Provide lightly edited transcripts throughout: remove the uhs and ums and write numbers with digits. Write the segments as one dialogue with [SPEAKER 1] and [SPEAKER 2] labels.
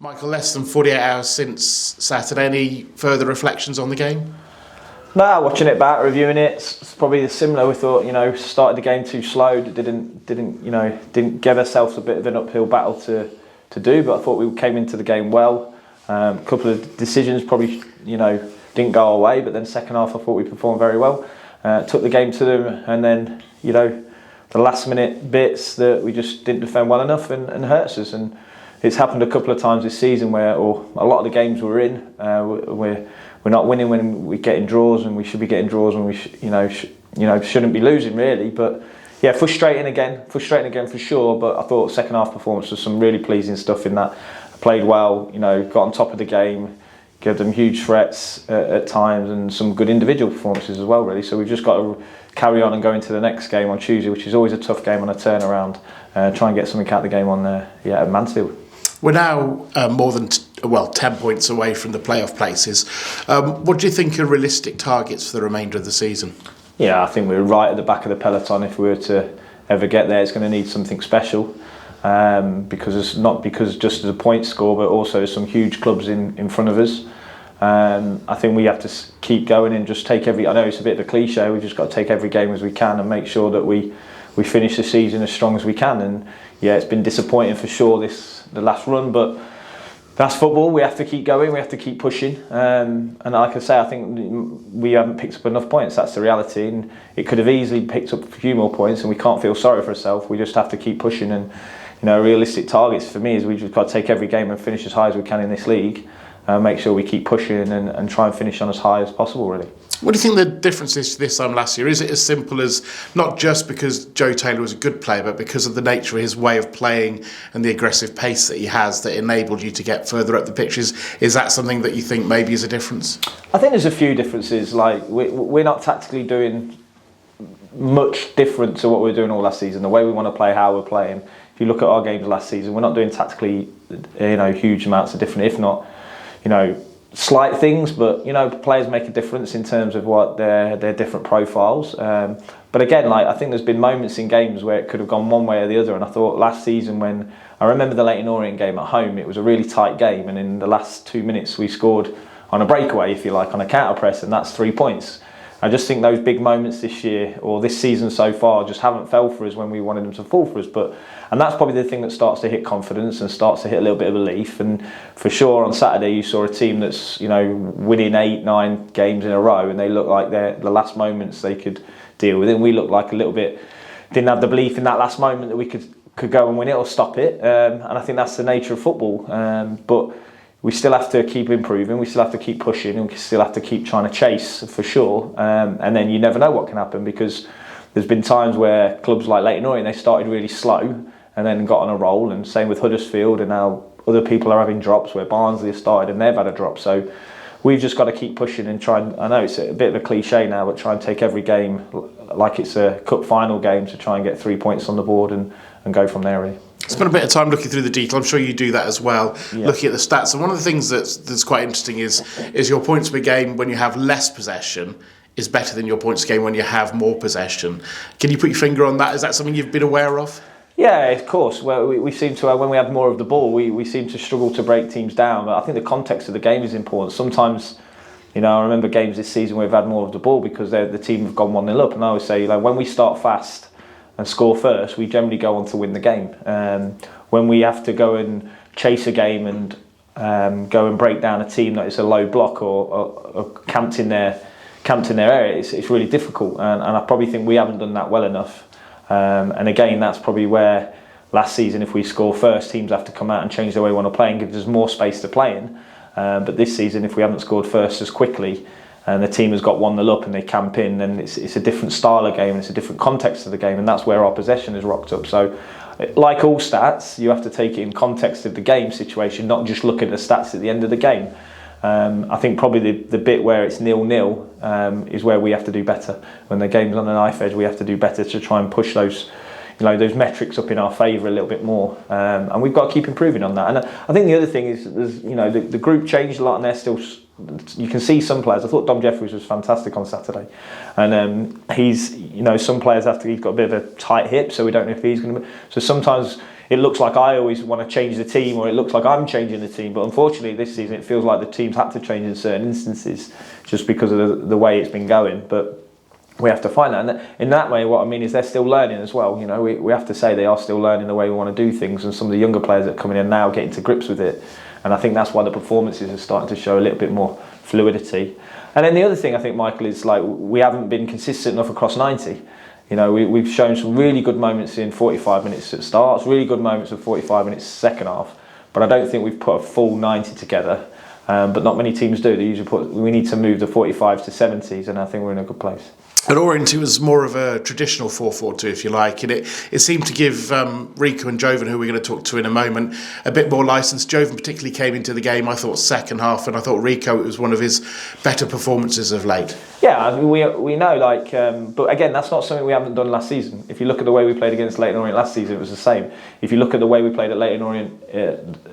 [SPEAKER 1] Michael, less than 48 hours since Saturday. Any further reflections on the game?
[SPEAKER 2] No, watching it back, reviewing it, it's probably similar. We thought, started the game too slow. Didn't give ourselves a bit of an uphill battle to do. But I thought we came into the game well. A couple of decisions probably, didn't go our way. But then second half, I thought we performed very well. Took the game to them, and then the last minute bits that we just didn't defend well enough and hurts us. And it's happened a couple of times this season where, or a lot of the games we're in, we're not winning when we get in draws, and we should be getting draws when we shouldn't be losing really. But yeah, frustrating again for sure. But I thought second half performance was some really pleasing stuff in that. I played well, got on top of the game, gave them huge threats at times, and some good individual performances as well really. So we've just got to carry on and go into the next game on Tuesday, which is always a tough game on a turnaround. Try and get something out of the game on at Mansfield.
[SPEAKER 1] We're now more than 10 points away from the playoff places. What do you think are realistic targets for the remainder of the season? Yeah,
[SPEAKER 2] I think we're right at the back of the peloton. If we were to ever get there, it's going to need something special, because it's not because just as a point score, but also some huge clubs in front of us. I think we have to keep going and just take every. I know it's a bit of a cliche. We've just got to take every game as we can and make sure that we finish the season as strong as we can. And yeah, it's been disappointing for sure the last run, but that's football. We have to keep going. We have to keep pushing. And like I say, I think we haven't picked up enough points. That's the reality. And it could have easily picked up a few more points, and we can't feel sorry for ourselves. We just have to keep pushing. And realistic targets for me is we just got to take every game and finish as high as we can in this league. Make sure we keep pushing and try and finish on as high as possible, really.
[SPEAKER 1] What do you think the difference is to this time last year? Is it as simple as not just because Joe Taylor was a good player, but because of the nature of his way of playing and the aggressive pace that he has that enabled you to get further up the pitches? Is that something that you think maybe is a difference?
[SPEAKER 2] I think there's a few differences. Like we're not tactically doing much different to what we were doing all last season. The way we want to play, how we're playing. If you look at our games last season, we're not doing tactically, huge amounts of different. If not, slight things, but players make a difference in terms of what their different profiles. But again, I think there's been moments in games where it could have gone one way or the other. And I thought last season, when I remember the Leyton Orient game at home, it was a really tight game, and in the last 2 minutes we scored on a breakaway, if you like, on a counter press, and that's 3 points. I just think those big moments this year or this season so far just haven't fell for us when we wanted them to fall for us. And that's probably the thing that starts to hit confidence and starts to hit a little bit of belief. And for sure on Saturday you saw a team that's winning 8-9 games in a row, and they look like the last moments they could deal with it. And we looked like a little bit didn't have the belief in that last moment that we could go and win it or stop it. And I think that's the nature of football. But we still have to keep improving, we still have to keep pushing, and we still have to keep trying to chase for sure. And then you never know what can happen, because there's been times where clubs like Leyton Orient, they started really slow and then got on a roll, and same with Huddersfield, and now other people are having drops where Barnsley have started and they've had a drop. So we've just got to keep pushing and try and, I know it's a bit of a cliche now, but try and take every game like it's a cup final game to try and get 3 points on the board and go from there really.
[SPEAKER 1] Spent a bit of time looking through the detail. I'm sure you do that as well,
[SPEAKER 2] yeah.
[SPEAKER 1] Looking at the stats. And one of the things that's quite interesting is your points per game when you have less possession is better than your points per game when you have more possession. Can you put your finger on that? Is that something you've been aware of?
[SPEAKER 2] Yeah, of course. Well, we seem to, when we have more of the ball, we seem to struggle to break teams down. But I think the context of the game is important. Sometimes, I remember games this season where we've had more of the ball because the team have gone 1-0 up. And I always say, when we start fast and score first, we generally go on to win the game. When we have to go and chase a game and go and break down a team that is a low block or camped in their area, it's really difficult. And I probably think we haven't done that well enough. And again, that's probably where last season, if we score first, teams have to come out and change the way we want to play and give us more space to play in. But this season, if we haven't scored first as quickly and the team has got 1-0 up and they camp in, then it's a different style of game and it's a different context of the game, and that's where our possession is rocked up. So like all stats, you have to take it in context of the game situation, not just look at the stats at the end of the game. I think probably the bit where it's 0-0 is where we have to do better. When the game's on a knife edge, we have to do better to try and push those metrics up in our favour a little bit more. And we've got to keep improving on that. And I think the other thing is, the group changed a lot, and they're still. You can see some players. I thought Dom Jeffries was fantastic on Saturday, and he's some players he's got a bit of a tight hip, so we don't know if he's going to. So sometimes it looks like I always want to change the team, or it looks like I'm changing the team. But unfortunately, this season it feels like the team's had to change in certain instances just because of the way it's been going. But we have to find that, and in that way, what I mean is they're still learning as well. You know, we have to say they are still learning the way we want to do things, and some of the younger players that are coming in now are getting to grips with it. And I think that's why the performances are starting to show a little bit more fluidity. And then the other thing I think, Michael, is like we haven't been consistent enough across 90. You know, we've shown some really good moments in 45 minutes at starts, really good moments of 45 minutes second half, but I don't think we've put a full 90 together. But not many teams do. They usually we need to move the 45s to 70s, and I think we're in a good place.
[SPEAKER 1] At Orient, it was more of a traditional 4-4-2, if you like, and it seemed to give Rico and Jovan, who we're going to talk to in a moment, a bit more licence. Jovan particularly came into the game, I thought, second half, and I thought Rico, it was one of his better performances of late.
[SPEAKER 2] Yeah, I mean, we know, like, but again, that's not something we haven't done last season. If you look at the way we played against Leyton Orient last season, it was the same. If you look at the way we played at Leyton Orient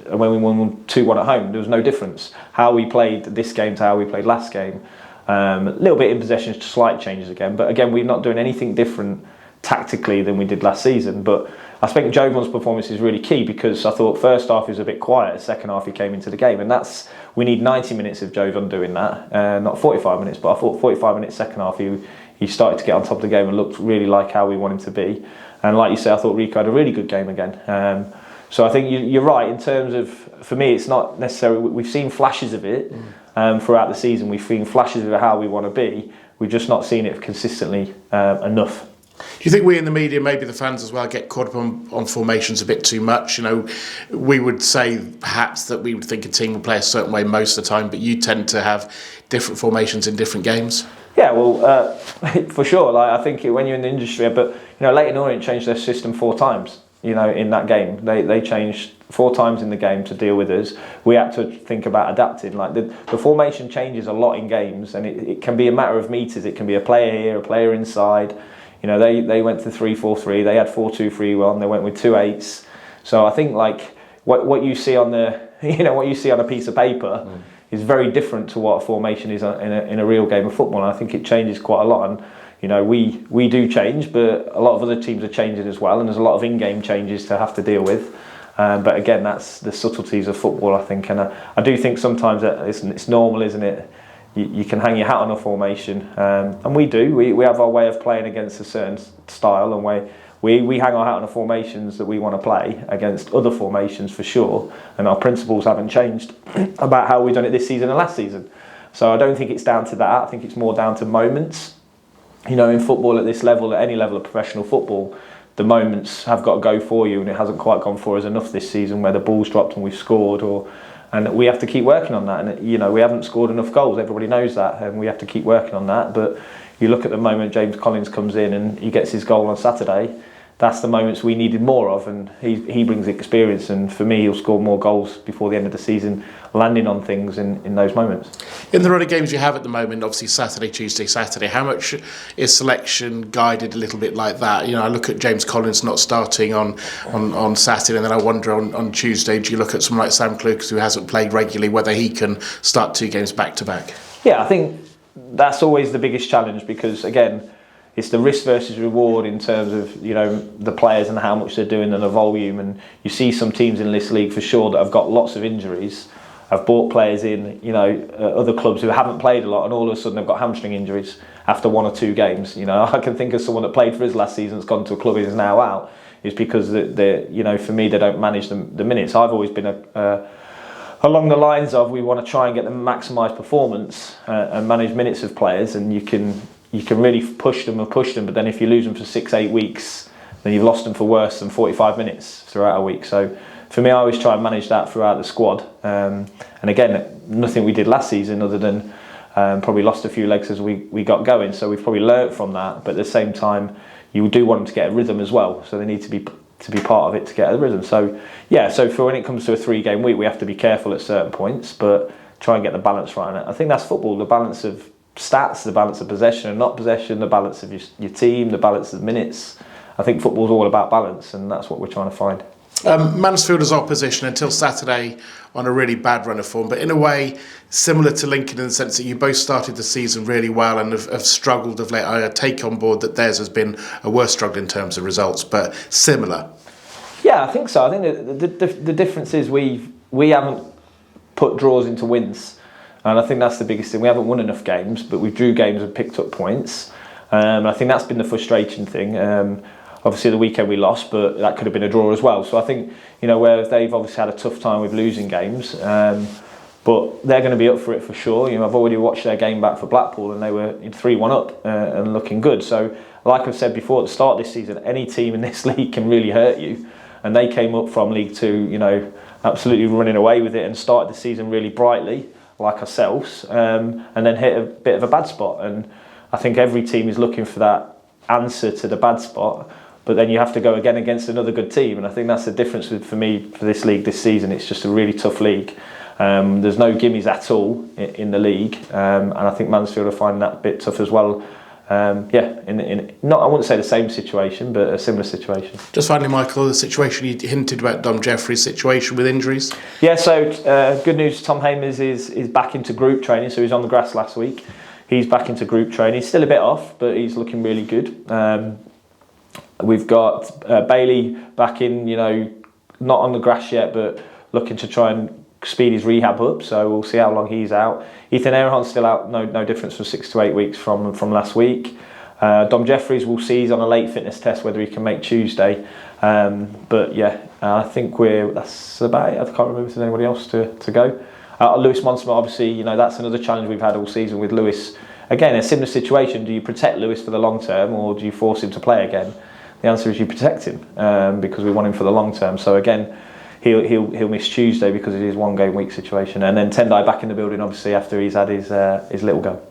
[SPEAKER 2] when we won 2-1 at home, there was no difference. How we played this game to how we played last game. A little bit in possession, slight changes again, but again, we're not doing anything different tactically than we did last season. But I think Jovan's performance is really key, because I thought first half he was a bit quiet, second half he came into the game, and we need 90 minutes of Jovan doing that, not 45 minutes, but I thought 45 minutes second half he started to get on top of the game and looked really like how we want him to be. And like you say, I thought Rico had a really good game again. So I think you're right in terms of, for me, it's not necessarily, we've seen flashes of it throughout the season. We've seen flashes of how we want to be. We've just not seen it consistently enough.
[SPEAKER 1] Do you think we in the media, maybe the fans as well, get caught up on formations a bit too much? You know, we would say perhaps that we would think a team would play a certain way most of the time, but you tend to have different formations in different games.
[SPEAKER 2] Yeah, well, for sure. Like, I think when you're in the industry, but you know, Leyton Orient changed their system 4 times. You know, in that game, they changed 4 times in the game to deal with us. We had to think about adapting. Like the formation changes a lot in games, and it can be a matter of meters. It can be a player here, a player inside. You know, they went to 3-4-3. They had 4-2-3-1. They went with 2 8s. So I think like what you see on what you see on a piece of paper is very different to what a formation is in a real game of football. And I think it changes quite a lot. And you know, we do change, but a lot of other teams are changing as well, and there's a lot of in-game changes to have to deal with. But again, that's the subtleties of football, I think. And I do think sometimes that it's normal, isn't it? You can hang your hat on a formation, and we do. We have our way of playing against a certain style, and we hang our hat on the formations that we want to play against other formations for sure. And our principles haven't changed about how we've done it this season and last season. So I don't think it's down to that. I think it's more down to moments. You know, in football at this level, at any level of professional football, the moments have got to go for you, and it hasn't quite gone for us enough this season where the ball's dropped and we've scored, and we have to keep working on that. And you know, we haven't scored enough goals. Everybody knows that, and we have to keep working on that. But you look at the moment James Collins comes in and he gets his goal on Saturday. That's the moments we needed more of, and he brings experience, and for me he'll score more goals before the end of the season, landing on things in those moments. In
[SPEAKER 1] the run of games you have at the moment, obviously Saturday, Tuesday, Saturday, how much is selection guided a little bit like that? You know, I look at James Collins not starting on Saturday, and then I wonder on Tuesday, do you look at someone like Sam Clucas, who hasn't played regularly, whether he can start 2 games back to back?
[SPEAKER 2] Yeah, I think that's always the biggest challenge, because again, it's the risk versus reward in terms of, you know, the players and how much they're doing and the volume. And you see some teams in this league for sure that have got lots of injuries, have brought players in, you know, other clubs who haven't played a lot, and all of a sudden they've got hamstring injuries after 1 or 2 games. You know, I can think of someone that played for us last season that's gone to a club and is now out. It's because they, you know, for me, they don't manage the minutes. I've always been along the lines of, we want to try and get them maximise performance and manage minutes of players, and you can really push them, but then if you lose them for 6-8 weeks, then you've lost them for worse than 45 minutes throughout a week. So for me, I always try and manage that throughout the squad. And again, nothing we did last season other than probably lost a few legs as we got going. So we've probably learnt from that, but at the same time, you do want them to get a rhythm as well. So they need to be part of it to get a rhythm. So yeah, so for when it comes to a 3-game week, we have to be careful at certain points, but try and get the balance right on it. I think that's football, the balance of stats, the balance of possession and not possession, the balance of your team, the balance of minutes. I think football's all about balance, and that's what we're trying to find.
[SPEAKER 1] Mansfield is opposition until Saturday on a really bad run of form, but in a way similar to Lincoln in the sense that you both started the season really well and have struggled of late. I take on board that theirs has been a worse struggle in terms of results, but similar.
[SPEAKER 2] Yeah, I think so. I think the difference is we haven't put draws into wins, and I think that's the biggest thing. We haven't won enough games, but we drew games and picked up points. I think that's been the frustrating thing. Obviously, the weekend we lost, but that could have been a draw as well. So I think, where they've obviously had a tough time with losing games, but they're going to be up for it for sure. I've already watched their game back for Blackpool, and they were 3-1 up and looking good. So, like I've said before, at the start of this season, any team in this league can really hurt you. And they came up from League Two, absolutely running away with it, and started the season really brightly, like ourselves, and then hit a bit of a bad spot. And I think every team is looking for that answer to the bad spot, but then you have to go again against another good team. And I think that's the difference for me for this league this season. It's just a really tough league. There's no gimmies at all in the league, and I think Mansfield are finding that a bit tough as well. In not, I wouldn't say the same situation, but a similar situation.
[SPEAKER 1] Just finally, Michael, the situation you hinted about Dom Jeffrey's situation with injuries.
[SPEAKER 2] Yeah, so good news. Tom Hamers is back into group training, so he's on the grass last week. He's back into group training. He's still a bit off, but he's looking really good. We've got Bailey back in, not on the grass yet, but looking to try and speed his rehab up, so we'll see how long he's out. Ethan Aarons's still out, no difference from 6 to 8 weeks from last week. Dom Jeffries, we'll see, he's on a late fitness test whether he can make Tuesday. But yeah, I think that's about it. I can't remember if there's anybody else to go. Lewis Monsma, obviously, that's another challenge we've had all season with Lewis. Again, a similar situation. Do you protect Lewis for the long term, or do you force him to play again? The answer is you protect him, because we want him for the long term. So again, he'll miss Tuesday because it is 1 game week situation, and then Tendai back in the building obviously after he's had his little go.